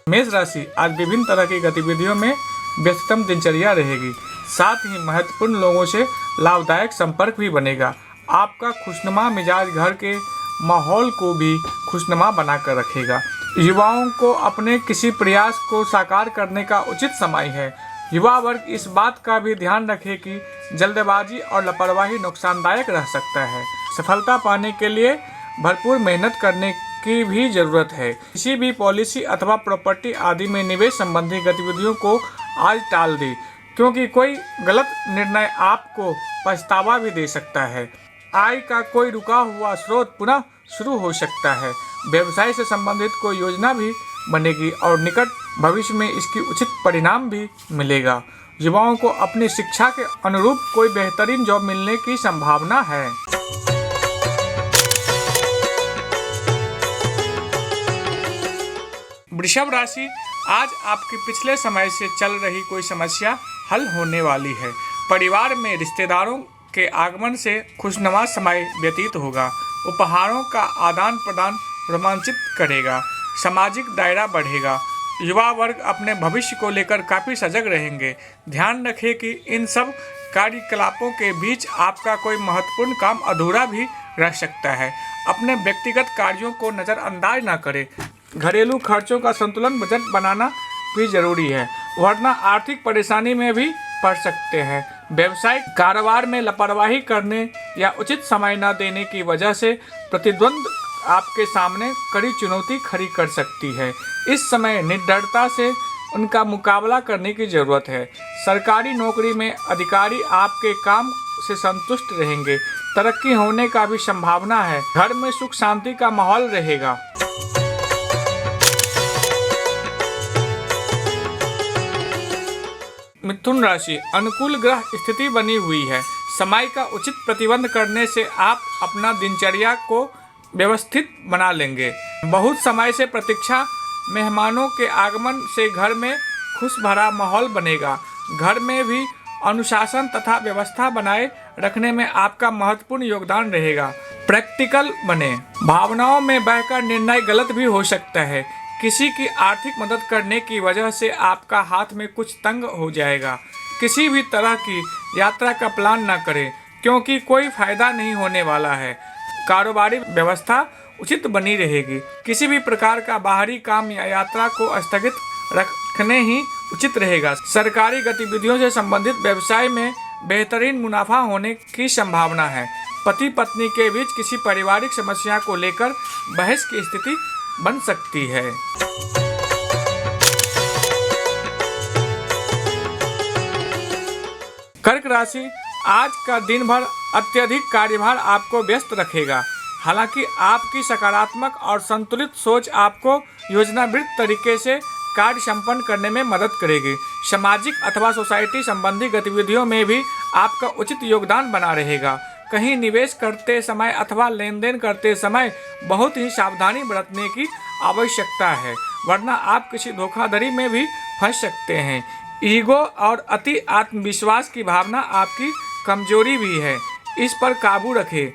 मेष राशि आज विभिन्न तरह की गतिविधियों में व्यस्ततम दिनचर्या रहेगी। साथ ही महत्वपूर्ण लोगों से लाभदायक संपर्क भी बनेगा। आपका खुशनुमा मिजाज घर के माहौल को भी खुशनुमा बनाकर रखेगा। युवाओं को अपने किसी प्रयास को साकार करने का उचित समय है। युवा वर्ग इस बात का भी ध्यान रखे कि जल्दबाजी और लापरवाही नुकसानदायक रह सकता है। सफलता पाने के लिए भरपूर मेहनत करने की भी जरूरत है। किसी भी पॉलिसी अथवा प्रॉपर्टी आदि में निवेश संबंधी गतिविधियों को आज टाल दें, क्योंकि कोई गलत निर्णय आपको पछतावा भी दे सकता है। आय का कोई रुका हुआ स्रोत पुनः शुरू हो सकता है। व्यवसाय से संबंधित कोई योजना भी बनेगी और निकट भविष्य में इसकी उचित परिणाम भी मिलेगा। युवाओं को अपनी शिक्षा के अनुरूप कोई बेहतरीन जॉब मिलने की संभावना है। वृषभ राशि आज आपकी पिछले समय से चल रही कोई समस्या हल होने वाली है। परिवार में रिश्तेदारों के आगमन से खुशनुमा समय व्यतीत होगा। उपहारों का आदान प्रदान रोमांचित करेगा। सामाजिक दायरा बढ़ेगा। युवा वर्ग अपने भविष्य को लेकर काफ़ी सजग रहेंगे। ध्यान रखें कि इन सब कार्यकलापों के बीच आपका कोई महत्वपूर्ण काम अधूरा भी रह सकता है। अपने व्यक्तिगत कार्यों को नज़रअंदाज न करें। घरेलू खर्चों का संतुलन बजट बनाना भी जरूरी है, वरना आर्थिक परेशानी में भी पड़ सकते हैं। व्यवसायिक कारोबार में लापरवाही करने या उचित समय न देने की वजह से प्रतिद्वंद आपके सामने कड़ी चुनौती खड़ी कर सकती है। इस समय निडरता से उनका मुकाबला करने की जरूरत है। सरकारी नौकरी में अधिकारी आपके काम से संतुष्ट रहेंगे। तरक्की होने का भी संभावना है। घर में सुख शांति का माहौल रहेगा। मिथुन राशि अनुकूल ग्रह स्थिति बनी हुई है। समय का उचित प्रबंधन करने से आप अपना दिनचर्या को व्यवस्थित बना लेंगे। बहुत समय से प्रतीक्षा मेहमानों के आगमन से घर में खुश भरा माहौल बनेगा। घर में भी अनुशासन तथा व्यवस्था बनाए रखने में आपका महत्वपूर्ण योगदान रहेगा। प्रैक्टिकल बने। भावनाओं में बहकर निर्णय गलत भी हो सकता है। किसी की आर्थिक मदद करने की वजह से आपका हाथ में कुछ तंग हो जाएगा। किसी भी तरह की यात्रा का प्लान न करें, क्योंकि कोई फायदा नहीं होने वाला है। कारोबारी व्यवस्था उचित बनी रहेगी। किसी भी प्रकार का बाहरी काम या यात्रा को स्थगित रखने ही उचित रहेगा। सरकारी गतिविधियों से संबंधित व्यवसाय में बेहतरीन मुनाफा होने की संभावना है। पति पत्नी के बीच किसी पारिवारिक समस्या को लेकर बहस की स्थिति बन सकती है। कर्क राशि आज का दिन भर अत्यधिक कार्यभार आपको व्यस्त रखेगा। हालांकि आपकी सकारात्मक और संतुलित सोच आपको योजनाबद्ध तरीके से कार्य संपन्न करने में मदद करेगी। सामाजिक अथवा सोसाइटी संबंधी गतिविधियों में भी आपका उचित योगदान बना रहेगा। कहीं निवेश करते समय अथवा लेन देन करते समय बहुत ही सावधानी बरतने की आवश्यकता है, वरना आप किसी धोखाधड़ी में भी फंस सकते हैं। ईगो और अति आत्मविश्वास की भावना आपकी कमजोरी भी है, इस पर काबू रखें।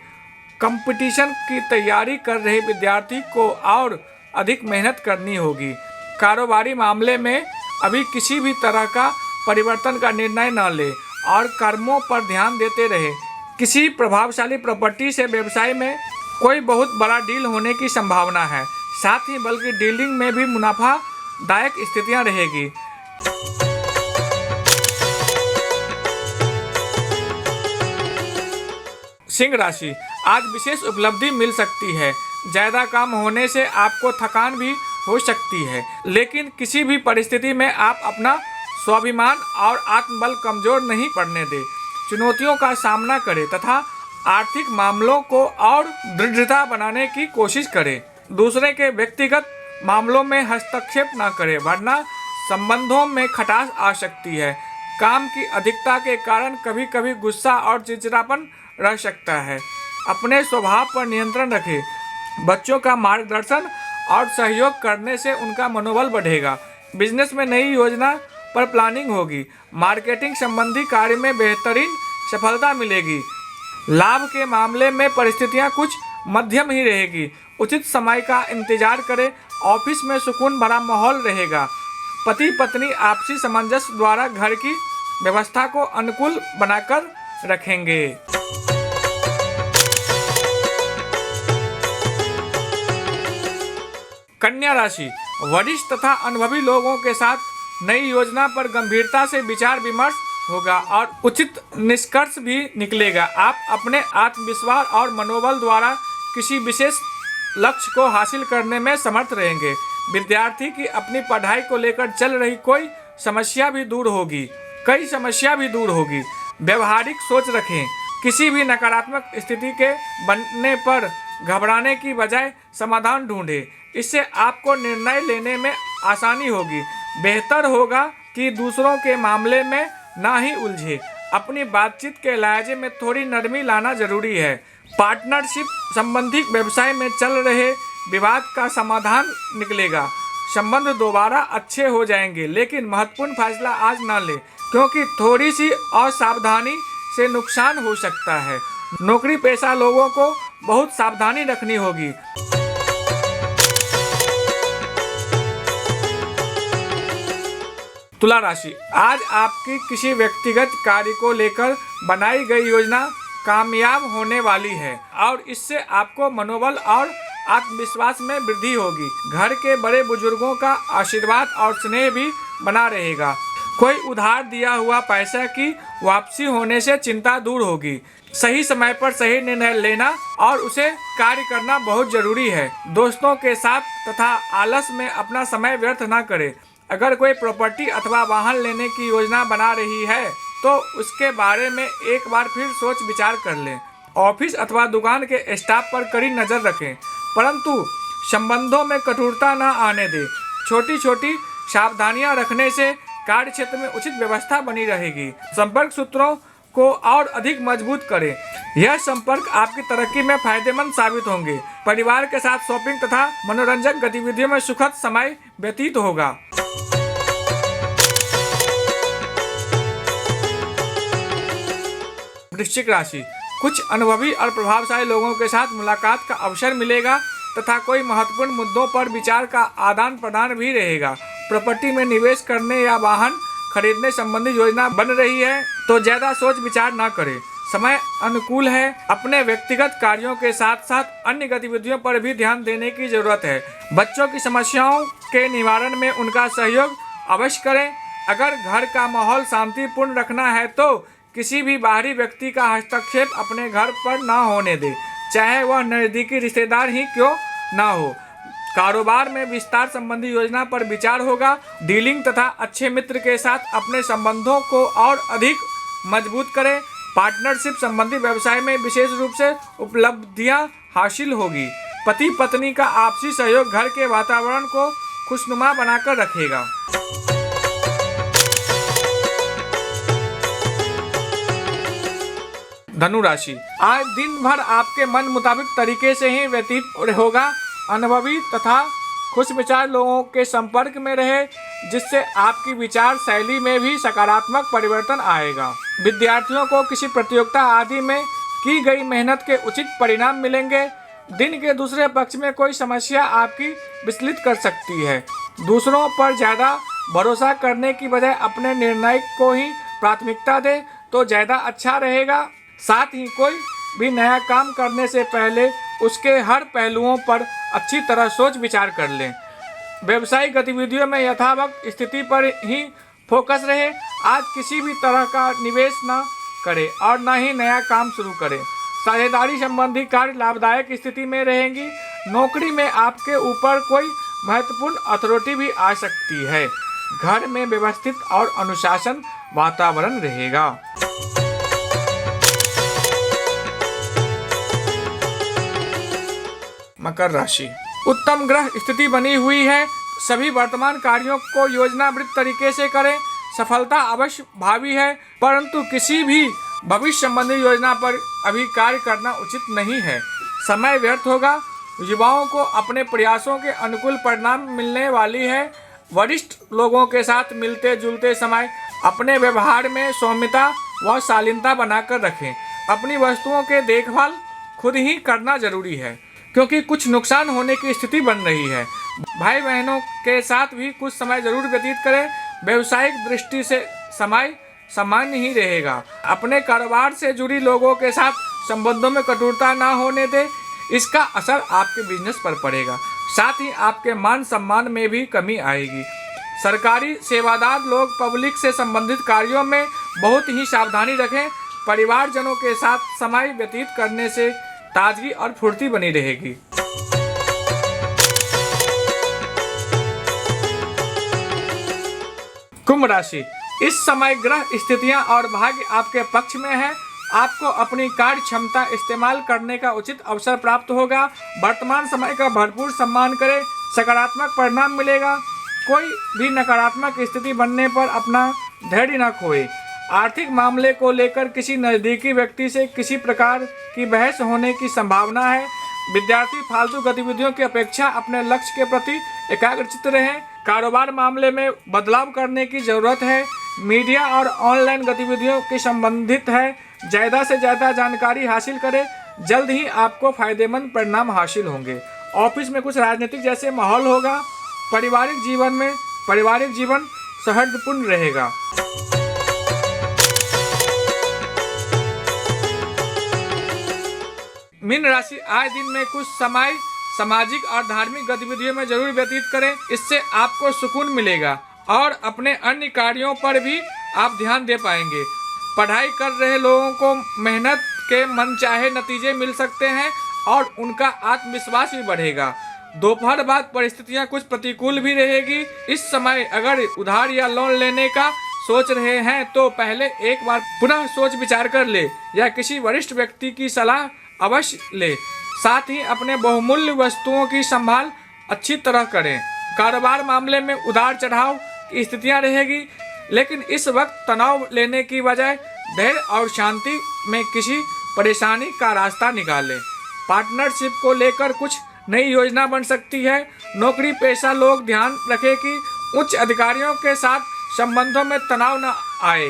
कंपटीशन की तैयारी कर रहे विद्यार्थी को और अधिक मेहनत करनी होगी। कारोबारी मामले में अभी किसी भी तरह का परिवर्तन का निर्णय न लें और कर्मों पर ध्यान देते रहें। किसी प्रभावशाली प्रॉपर्टी से व्यवसाय में कोई बहुत बड़ा डील होने की संभावना है। साथ ही बल्कि डीलिंग में भी मुनाफादायक स्थितियां रहेगी। सिंह राशि आज विशेष उपलब्धि मिल सकती है। ज़्यादा काम होने से आपको थकान भी हो सकती है, लेकिन किसी भी परिस्थिति में आप अपना स्वाभिमान और आत्मबल कमजोर नहीं पड़ने दें। चुनौतियों का सामना करें तथा आर्थिक मामलों को और दृढ़ता बनाने की कोशिश करें। दूसरे के व्यक्तिगत मामलों में हस्तक्षेप न करें, वरना संबंधों में खटास आ सकती है। काम की अधिकता के कारण कभी कभी गुस्सा और चिड़चिड़ापन रह सकता है। अपने स्वभाव पर नियंत्रण रखें। बच्चों का मार्गदर्शन और सहयोग करने से उनका मनोबल बढ़ेगा। बिजनेस में नई योजना पर प्लानिंग होगी। मार्केटिंग संबंधी कार्य में बेहतरीन सफलता मिलेगी। लाभ के मामले में परिस्थितियां कुछ मध्यम ही रहेगी। उचित समय का इंतजार करें ऑफिस में सुकून भरा माहौल रहेगा। पति पत्नी आपसी सामंजस्य द्वारा घर की व्यवस्था को अनुकूल बनाकर रखेंगे। कन्या राशि, वरिष्ठ तथा अनुभवी लोगों के साथ नई योजना पर गंभीरता से विचार विमर्श होगा और उचित निष्कर्ष भी निकलेगा। आप अपने आत्मविश्वास और मनोबल द्वारा किसी विशेष लक्ष्य को हासिल करने में समर्थ रहेंगे। विद्यार्थी की अपनी पढ़ाई को लेकर चल रही कई समस्या भी दूर होगी। व्यवहारिक सोच रखें। किसी भी नकारात्मक स्थिति के बनने पर घबराने की बजाय समाधान ढूंढें। इससे आपको निर्णय लेने में आसानी होगी। बेहतर होगा कि दूसरों के मामले में ना ही उलझे। अपनी बातचीत के लहजे में थोड़ी नरमी लाना जरूरी है। पार्टनरशिप संबंधी व्यवसाय में चल रहे विवाद का समाधान निकलेगा। संबंध दोबारा अच्छे हो जाएंगे, लेकिन महत्वपूर्ण फैसला आज ना ले, क्योंकि थोड़ी सी असावधानी से नुकसान हो सकता है। नौकरी पेशा लोगों को बहुत सावधानी रखनी होगी। तुला राशि, आज आपकी किसी व्यक्तिगत कार्य को लेकर बनाई गई योजना कामयाब होने वाली है और इससे आपको मनोबल और आत्मविश्वास में वृद्धि होगी। घर के बड़े बुजुर्गों का आशीर्वाद और स्नेह भी बना रहेगा। कोई उधार दिया हुआ पैसा की वापसी होने से चिंता दूर होगी। सही समय पर सही निर्णय लेना और उसे कार्य करना बहुत जरूरी है। दोस्तों के साथ तथा आलस में अपना समय व्यर्थ न करें। अगर कोई प्रॉपर्टी अथवा वाहन लेने की योजना बना रही है तो उसके बारे में एक बार फिर सोच विचार कर लें। ऑफिस अथवा दुकान के स्टाफ पर कड़ी नज़र रखें, परंतु संबंधों में कठोरता न आने दें। छोटी छोटी सावधानियां रखने से कार्य क्षेत्र में उचित व्यवस्था बनी रहेगी। संपर्क सूत्रों को और अधिक मजबूत करें। यह संपर्क आपकी तरक्की में फायदेमंद साबित होंगे। परिवार के साथ शॉपिंग तथा मनोरंजक गतिविधियों में सुखद समय व्यतीत होगा। वृश्चिक राशि, कुछ अनुभवी और प्रभावशाली लोगों के साथ मुलाकात का अवसर मिलेगा तथा कोई महत्वपूर्ण मुद्दों पर विचार का आदान प्रदान भी रहेगा। प्रॉपर्टी में निवेश करने या वाहन खरीदने संबंधी योजना बन रही है तो ज्यादा सोच विचार न करें। समय अनुकूल है। अपने व्यक्तिगत कार्यों के साथ साथ अन्य गतिविधियों पर भी ध्यान देने की जरूरत है। बच्चों की समस्याओं के निवारण में उनका सहयोग अवश्य करें। अगर घर का माहौल शांतिपूर्ण रखना है तो किसी भी बाहरी व्यक्ति का हस्तक्षेप अपने घर पर ना होने दे, चाहे वह नज़दीकी रिश्तेदार ही क्यों ना हो। कारोबार में विस्तार संबंधी योजना पर विचार होगा। डीलिंग तथा अच्छे मित्र के साथ अपने संबंधों को और अधिक मजबूत करें। पार्टनरशिप संबंधी व्यवसाय में विशेष रूप से उपलब्धियां हासिल होगी। पति पत्नी का आपसी सहयोग घर के वातावरण को खुशनुमा बनाकर रखेगा। धनु राशि, आज दिन भर आपके मन मुताबिक तरीके से ही व्यतीत होगा। अनुभवी तथा खुश विचार लोगों के संपर्क में रहे, जिससे आपकी विचार शैली में भी सकारात्मक परिवर्तन आएगा। विद्यार्थियों को किसी प्रतियोगिता आदि में की गई मेहनत के उचित परिणाम मिलेंगे। दिन के दूसरे पक्ष में कोई समस्या आपकी विचलित कर सकती है। दूसरों पर ज़्यादा भरोसा करने की बजाय अपने निर्णय को ही प्राथमिकता दें तो ज़्यादा अच्छा रहेगा। साथ ही कोई भी नया काम करने से पहले उसके हर पहलुओं पर अच्छी तरह सोच विचार कर लें। व्यावसायिक गतिविधियों में यथावत स्थिति पर ही फोकस रहे। आज किसी भी तरह का निवेश न करें और न ही नया काम शुरू करें। साझेदारी संबंधी कार्य लाभदायक स्थिति में रहेंगी। नौकरी में आपके ऊपर कोई महत्वपूर्ण अथॉरिटी भी आ सकती है। घर में व्यवस्थित और अनुशासन वातावरण रहेगा। मकर राशि, उत्तम ग्रह स्थिति बनी हुई है। सभी वर्तमान कार्यों को योजनाबद्ध तरीके से करें। सफलता अवश्य भावी है, परंतु किसी भी भविष्य संबंधी योजना पर अभी कार्य करना उचित नहीं है। समय व्यर्थ होगा। युवाओं को अपने प्रयासों के अनुकूल परिणाम मिलने वाली है। वरिष्ठ लोगों के साथ मिलते जुलते समय अपने व्यवहार में सौम्यता व शालीनता बनाकर रखें। अपनी वस्तुओं के देखभाल खुद ही करना जरूरी है। क्योंकि कुछ नुकसान होने की स्थिति बन रही है। भाई बहनों के साथ भी कुछ समय जरूर व्यतीत करें। व्यवसायिक दृष्टि से समय सामान्य ही रहेगा। अपने कारोबार से जुड़ी लोगों के साथ संबंधों में कटुता ना होने दें, इसका असर आपके बिजनेस पर पड़ेगा। साथ ही आपके मान सम्मान में भी कमी आएगी। सरकारी सेवादार लोग पब्लिक से संबंधित कार्यों में बहुत ही सावधानी रखें। परिवारजनों के साथ समय व्यतीत करने से ताजगी और फुर्ती बनी रहेगी। कुंभ राशि, इस समय ग्रह स्थितियां और भाग्य आपके पक्ष में है। आपको अपनी कार्य क्षमता इस्तेमाल करने का उचित अवसर प्राप्त होगा। वर्तमान समय का भरपूर सम्मान करें, सकारात्मक परिणाम मिलेगा। कोई भी नकारात्मक स्थिति बनने पर अपना धैर्य न खोए। आर्थिक मामले को लेकर किसी नज़दीकी व्यक्ति से किसी प्रकार की बहस होने की संभावना है। विद्यार्थी फालतू गतिविधियों की अपेक्षा अपने लक्ष्य के प्रति एकाग्रचित्त रहें। कारोबार मामले में बदलाव करने की जरूरत है। मीडिया और ऑनलाइन गतिविधियों के संबंधित है। ज़्यादा से ज़्यादा जानकारी हासिल करें, जल्द ही आपको फायदेमंद परिणाम हासिल होंगे। ऑफिस में कुछ राजनीतिक जैसे माहौल होगा। पारिवारिक जीवन सौहार्दपूर्ण रहेगा। मीन राशि, आज दिन में कुछ समय सामाजिक और धार्मिक गतिविधियों में जरूर व्यतीत करें। इससे आपको सुकून मिलेगा और अपने अन्य कार्यों पर भी आप ध्यान दे पाएंगे। पढ़ाई कर रहे लोगों को मेहनत के मनचाहे नतीजे मिल सकते हैं और उनका आत्मविश्वास भी बढ़ेगा। दोपहर बाद परिस्थितियां कुछ प्रतिकूल भी रहेगी। इस समय अगर उधार या लोन लेने का सोच रहे हैं तो पहले एक बार पुनः सोच विचार कर ले या किसी वरिष्ठ व्यक्ति की सलाह अवश्य ले। साथ ही अपने बहुमूल्य वस्तुओं की संभाल अच्छी तरह करें। कारोबार मामले में उतार चढ़ाव की स्थितियां रहेगी, लेकिन इस वक्त तनाव लेने की बजाय धैर्य और शांति में किसी परेशानी का रास्ता निकालें। पार्टनरशिप को लेकर कुछ नई योजना बन सकती है। नौकरी पेशा लोग ध्यान रखें कि उच्च अधिकारियों के साथ संबंधों में तनाव न आए।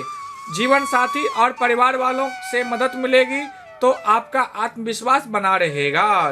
जीवन साथी और परिवार वालों से मदद मिलेगी तो आपका आत्मविश्वास बना रहेगा।